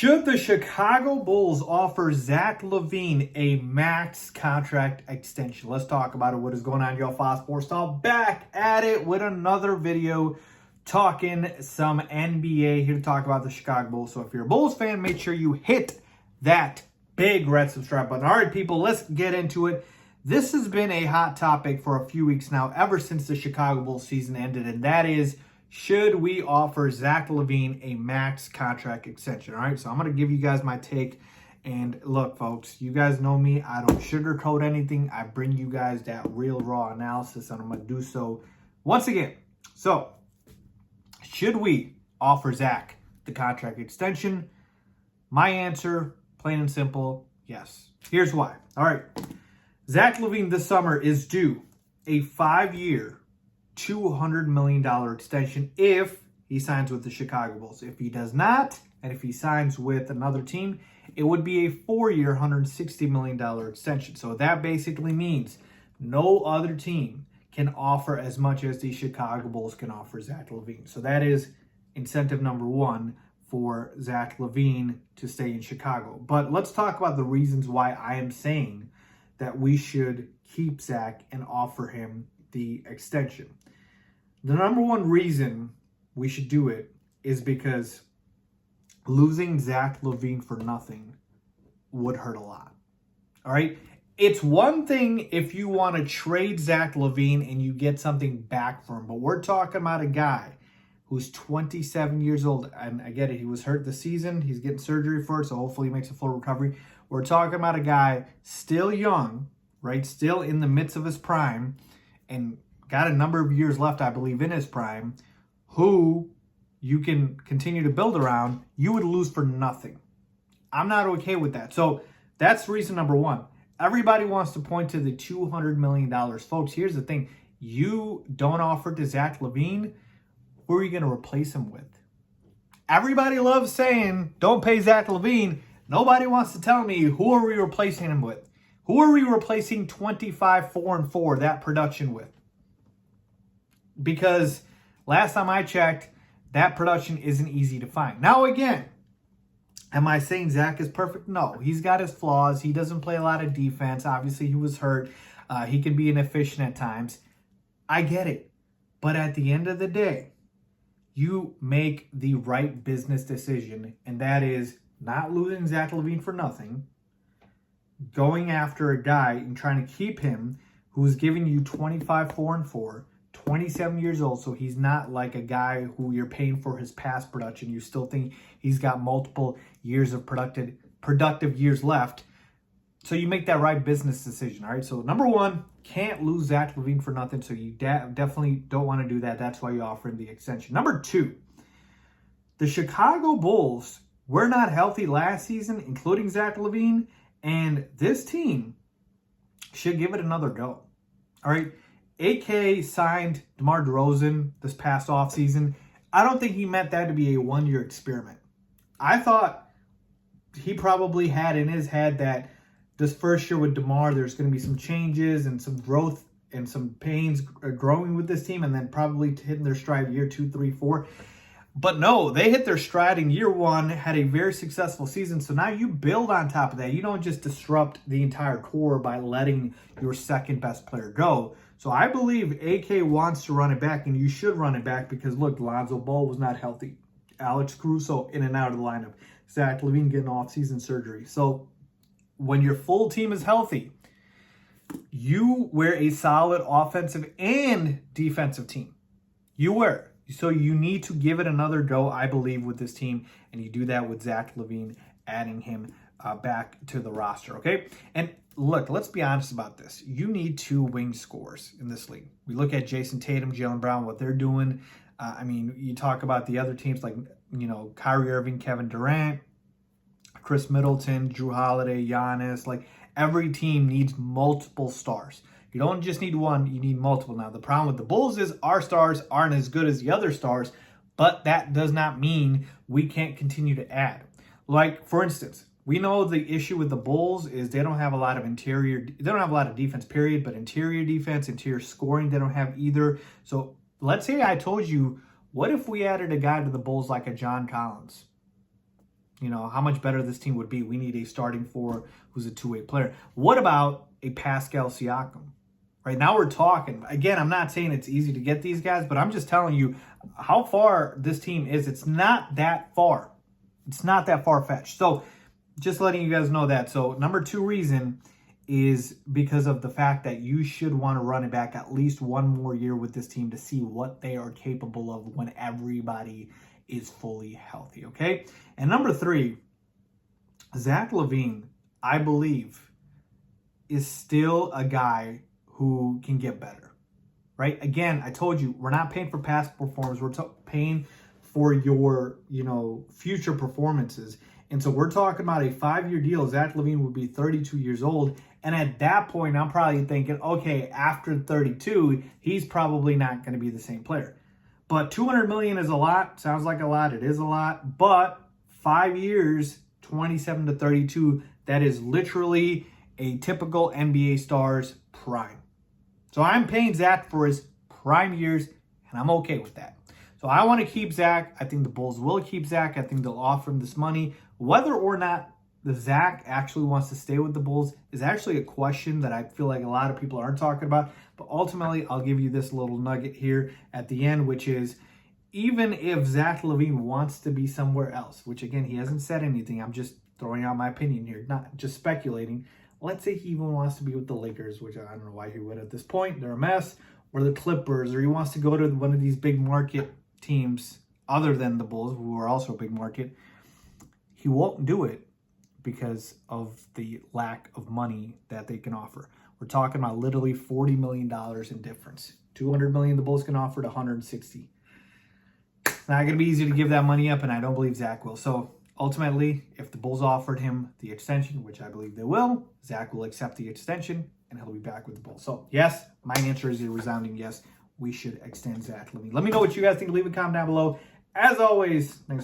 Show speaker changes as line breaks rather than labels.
Should the Chicago Bulls offer Zach Lavine a max contract extension? Let's talk about it. What is going on, y'all? Faiz Sports Talk back at it with another video talking some NBA. Here to talk about the Chicago Bulls. So if you're a Bulls fan, make sure you hit that big red subscribe button. All right, people, let's get into it. This has been a hot topic for a few weeks now, ever since the Chicago Bulls season ended, and that is, should we offer Zach Lavine a max contract extension? All right, so I'm going to give you guys my take. And look, folks, you guys know me. I don't sugarcoat anything. I bring you guys that real raw analysis, and I'm going to do so once again. So, should we offer Zach the contract extension? My answer, plain and simple, yes. Here's why. All right, Zach Lavine this summer is due a 5-year, $200 million extension if he signs with the Chicago Bulls. If he does not, and if he signs with another team, it would be a 4-year, $160 million extension. So that basically means no other team can offer as much as the Chicago Bulls can offer Zach Lavine. So that is incentive number one for Zach Lavine to stay in Chicago. But let's talk about the reasons why I am saying that we should keep Zach and offer him the extension. The number one reason we should do it is because losing Zach Lavine for nothing would hurt a lot. All right? It's one thing if you want to trade Zach Lavine and you get something back for him, but we're talking about a guy who's 27 years old, and I get it, he was hurt this season, he's getting surgery for it, so hopefully he makes a full recovery. We're talking about a guy still young, right, still in the midst of his prime, and got a number of years left, I believe, in his prime, who you can continue to build around. You would lose for nothing. I'm not okay with that. So that's reason number one. Everybody wants to point to the $200 million. Folks, here's the thing. You don't offer to Zach Lavine, who are you going to replace him with? Everybody loves saying, don't pay Zach Lavine. Nobody wants to tell me, who are we replacing him with? Who are we replacing 25-4-4, that production with? Because last time I checked, that production isn't easy to find. Now again, am I saying Zach is perfect? No, he's got his flaws. He doesn't play a lot of defense. Obviously, he was hurt. He can be inefficient at times. I get it. But at the end of the day, you make the right business decision, and that is not losing Zach Lavine for nothing, going after a guy and trying to keep him who's giving you 25-4-4, 27 years old, so he's not like a guy who you're paying for his past production. You still think he's got multiple years of productive years left. So you make that right business decision, all right? So number one, can't lose Zach Lavine for nothing, so you definitely don't want to do that. That's why you offer him the extension. Number two, the Chicago Bulls were not healthy last season, including Zach Lavine, and this team should give it another go, all right? AK signed DeMar DeRozan this past offseason. I don't think he meant that to be a one-year experiment. I thought he probably had in his head that this first year with DeMar, there's going to be some changes and some growth and some pains growing with this team, and then probably hitting their stride year 2, 3, 4. But no, they hit their stride in year one, had a very successful season. So now you build on top of that. You don't just disrupt the entire core by letting your second best player go. So I believe AK wants to run it back, and you should run it back because, look, Lonzo Ball was not healthy. Alex Caruso in and out of the lineup. Zach Lavine getting off-season surgery. So when your full team is healthy, you wear a solid offensive and defensive team. You wear. So you need to give it another go, I believe, with this team, and you do that with Zach Lavine, adding him back to the roster, okay? And look, let's be honest about this. You need 2 wing scorers in this league. We look at Jason Tatum, Jaylen Brown, what they're doing. I mean, you talk about the other teams like, Kyrie Irving, Kevin Durant, Chris Middleton, Drew Holiday, Giannis. Like, every team needs multiple stars. You don't just need one, you need multiple. Now, the problem with the Bulls is our stars aren't as good as the other stars, but that does not mean we can't continue to add. Like, for instance, we know the issue with the Bulls is they don't have a lot of defense, period, but interior defense, interior scoring, they don't have either. So let's say I told you, what if we added a guy to the Bulls like a John Collins? how much better this team would be. We need a starting four who's a two-way player. What about a Pascal Siakam? Right now we're talking. Again, I'm not saying it's easy to get these guys, but I'm just telling you how far this team is. It's not that far. It's not that far-fetched. So just letting you guys know that. So number 2 reason is because of the fact that you should want to run it back at least one more year with this team to see what they are capable of when everybody is fully healthy, okay? And number 3, Zach Lavine, I believe, is still a guy who can get better, right? Again, I told you, we're not paying for past performance. We're paying for your, future performances. And so we're talking about a 5-year deal. Zach Lavine would be 32 years old. And at that point, I'm probably thinking, okay, after 32, he's probably not going to be the same player. But $200 million is a lot. Sounds like a lot. It is a lot. But 5 years, 27 to 32, that is literally a typical NBA star's prime. So I'm paying Zach for his prime years, and I'm okay with that. So I want to keep Zach. I think the Bulls will keep Zach. I think they'll offer him this money. Whether or not the Zach actually wants to stay with the Bulls is actually a question that I feel like a lot of people aren't talking about. But ultimately, I'll give you this little nugget here at the end, which is even if Zach Lavine wants to be somewhere else, which again, he hasn't said anything. I'm just throwing out my opinion here, not just speculating. Let's say he even wants to be with the Lakers, which I don't know why he would at this point. They're a mess. Or the Clippers, or he wants to go to one of these big market teams other than the Bulls, who are also a big market. He won't do it because of the lack of money that they can offer. We're talking about literally $40 million in difference. $200 million the Bulls can offer to $160. It's not going to be easy to give that money up, and I don't believe Zach will. So ultimately, if the Bulls offered him the extension, which I believe they will, Zach will accept the extension, and he'll be back with the Bulls. So yes, my answer is a resounding yes. We should extend Zach Lavine. Let me know what you guys think. Leave a comment down below. As always, thanks.